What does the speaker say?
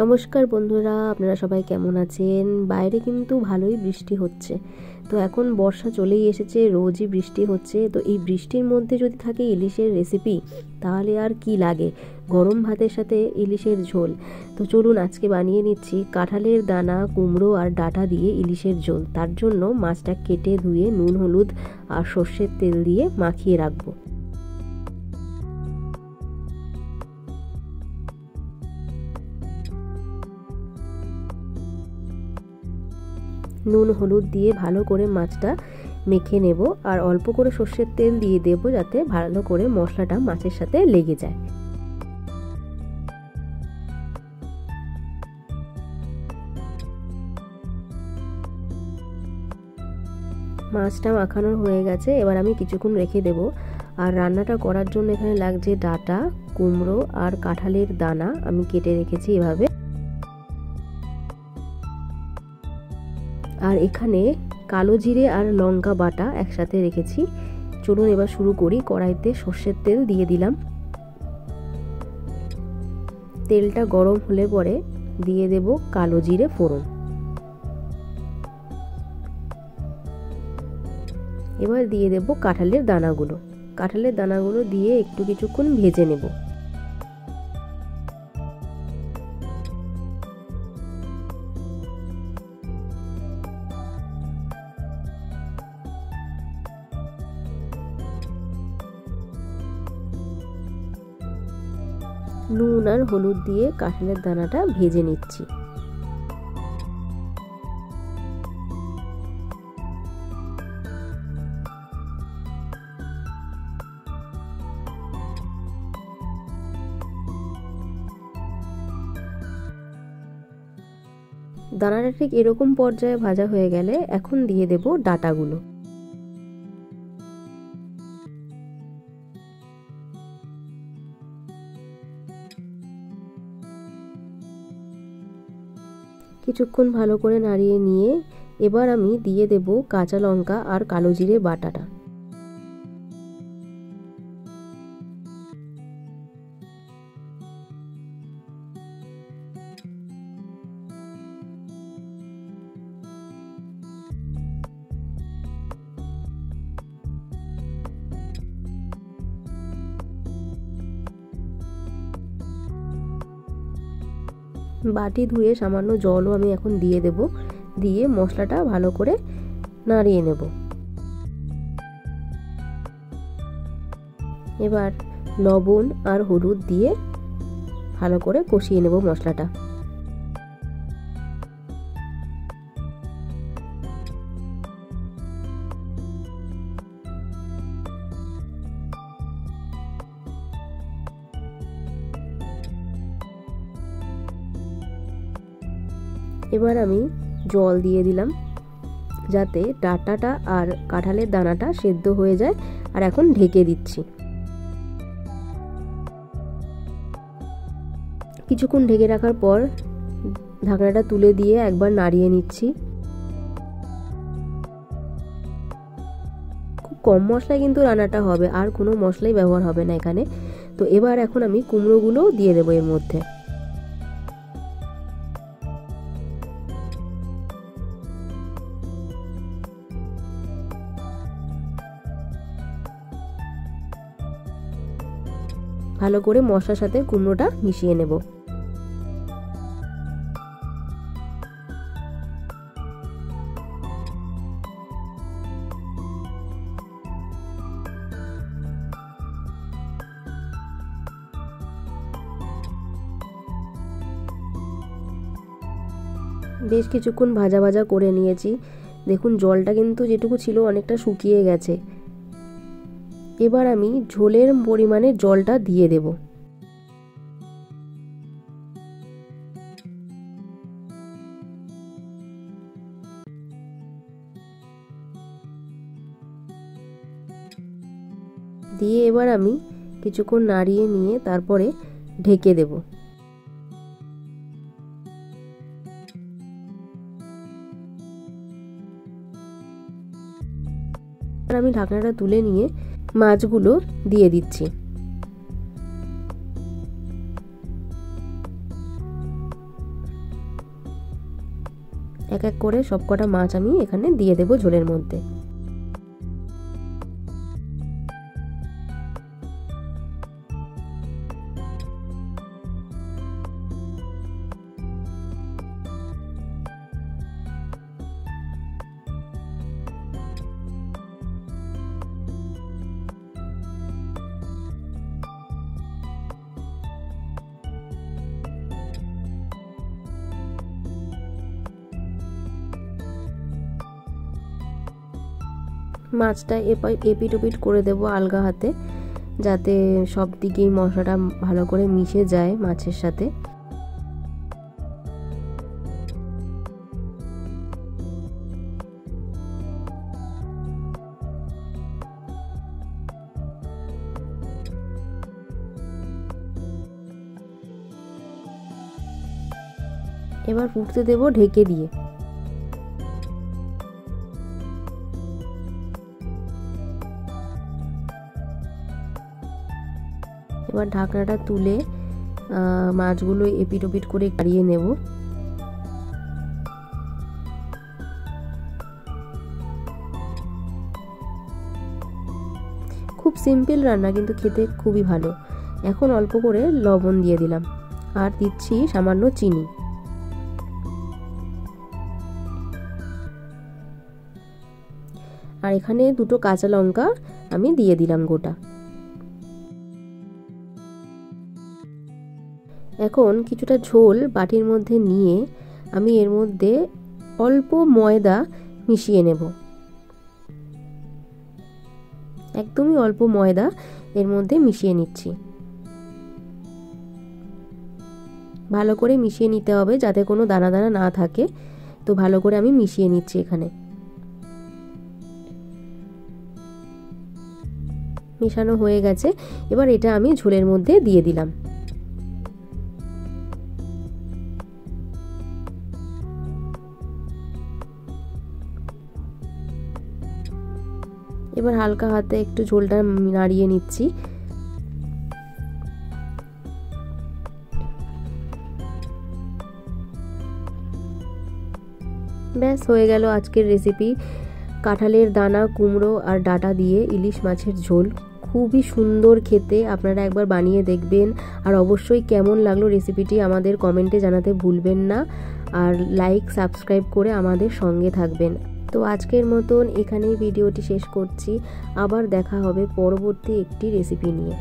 নমস্কার বন্ধুরা, আপনারা সবাই কেমন আছেন? বাইরে কিন্তু ভালোই বৃষ্টি হচ্ছে। তো এখন বর্ষা চলেই এসেছে, রোজই বৃষ্টি হচ্ছে। তো এই বৃষ্টির মধ্যে যদি থাকে ইলিশের রেসিপি, তাহলে আর কি লাগে, গরম ভাতের সাথে ইলিশের ঝোল। তো চলুন আজকে বানিয়ে নিচ্ছি কাঁঠালের দানা, কুমড়ো আর ডাঁটা দিয়ে ইলিশের ঝোল। তার জন্য মাছটা কেটে ধুয়ে নুন, হলুদ আর সর্ষের তেল দিয়ে মাখিয়ে রাখবো। নুন হলুদ দিয়ে ভালো করে মাছটা মেখে নেব, আর অল্প করে সর্ষের তেল দিয়ে দেব, যাতে ভালো করে মশলাটা মাছের সাথে লেগে যায়। মাছটা মাখানো হয়ে গেছে, এবার আমি কিছুক্ষণ রেখে দেব। আর রান্নাটা করার জন্য এখানে লাগছে ডাঁটা, কুমড়ো আর কাঁঠালের দানা আমি কেটে রেখেছি এভাবে। আর এখানে কালো জিরে আর লঙ্কা বাটা একসাথে রেখেছি। চলুন এবার শুরু করি। কড়াইতে সর্ষের তেল দিয়ে দিলাম। তেলটা গরম হলে পরে দিয়ে দেব কালো জিরে ফোড়ন। এবার দিয়ে দেব কাঁঠালের দানাগুলো। কাঁঠালের দানাগুলো দিয়ে একটু কিছুক্ষণ ভেজে নেব। নুন আর হলুদ দিয়ে কাঁঠালের দানাটা ভেজে নিচ্ছি। দানাটা ঠিক এরকম পর্যায়ে ভাজা হয়ে গেলে এখন দিয়ে দেব ডাঁটাগুলো। কিছুক্ষণ ভালো করে নাড়িয়ে নিয়ে এবার আমি দিয়ে দেব কাঁচা লঙ্কা আর কালো জিরে বাটাটা। বাটি ধুয়ে সামান্য জলও আমি এখন দিয়ে দেব, দিয়ে মশলাটা ভালো করে নাড়িয়ে নেব। এবার লবণ আর হলুদ দিয়ে ভালো করে কষিয়ে নেব মশলাটা। এবার আমি জল দিয়ে দিলাম, যাতে ডাঁটাটা আর কাঁঠালের দানাটা সেদ্ধ হয়ে যায়। আর এখন ঢেকে দিচ্ছি। কিছুক্ষণ ঢেকে রাখার পর ঢাকনাটা তুলে দিয়ে একবার নাড়িয়ে নিচ্ছি। খুব কম মশলায় কিন্তু রান্নাটা হবে, আর কোনো মশলাই ব্যবহার হবে না এখানে। তো এবার এখন আমি কুমড়োগুলো দিয়ে দেবো এর মধ্যে। ভালো করে মশলার সাথে কুমড়োটা মিশিয়ে নেব। বেশ কিছুক্ষণ ভাজা ভাজা করে নিয়েছি। দেখুন জলটা কিন্তু যেটুকু ছিল অনেকটা শুকিয়ে গেছে। এবার আমি ঝোলের পরিমাণে জলটা দিয়ে দেব। দিয়ে এবার আমি কিছুক্ষণ নাড়িয়ে নিয়ে তারপরে ঢেকে দেব। আমি ঢাকনাটা তুলে নিয়ে মাছগুলো দিয়ে দিচ্ছি। এক এক করে সবকটা মাছ আমি এখানে দিয়ে দেব ঝোলের মধ্যে। মাছটা এপিট ওপিট করে দেব আলগা হাতে, যাতে সব দিকেই মশলাটা ভালো করে মিশে যায় মাছের সাথে। এবার ফুটতে দেব ঢেকে দিয়ে। এবার ঢাকনাটা তুলে মাছগুলো এপিট ওপিট করে কাড়িয়ে নেব। খুব সিম্পল রান্না, কিন্তু খেতে খুবই ভালো। এখন অল্প করে লবণ দিয়ে দিলাম, আর দিচ্ছি সামান্য চিনি। আর এখানে দুটো কাঁচা লঙ্কা আমি দিয়ে দিলাম গোটা। এখন কিছুটা ঝোল বাটির মধ্যে নিয়ে আমি এর মধ্যে অল্প ময়দা মিশিয়ে নেব। একদমই অল্প ময়দা এর মধ্যে মিশিয়ে নিচ্ছি। ভালো করে মিশিয়ে নিতে হবে যাতে কোনো দানা দানা না থাকে। তো ভালো করে আমি মিশিয়ে নিচ্ছি এখানে। মেশানো হয়ে গেছে, এবার এটা আমি ঝোলের মধ্যে দিয়ে দিলাম। এবার হালকা হাতে একটু ঝোলটা নাড়িয়ে নিচ্ছি। ব্যাস হয়ে গেল আজকের রেসিপি, কাঁঠালের দানা, কুমড়ো আর ডাঁটা দিয়ে ইলিশ মাছের ঝোল। খুবই সুন্দর খেতে, আপনারা একবার বানিয়ে দেখবেন। আর অবশ্যই কেমন লাগলো রেসিপিটি আমাদের কমেন্টে জানাতে ভুলবেন না। আর লাইক সাবস্ক্রাইব করে আমাদের সঙ্গে থাকবেন। তো আজকের মতন এখানেই ভিডিওটি শেষ করছি। আবার দেখা হবে পরবর্তী একটি রেসিপি নিয়ে।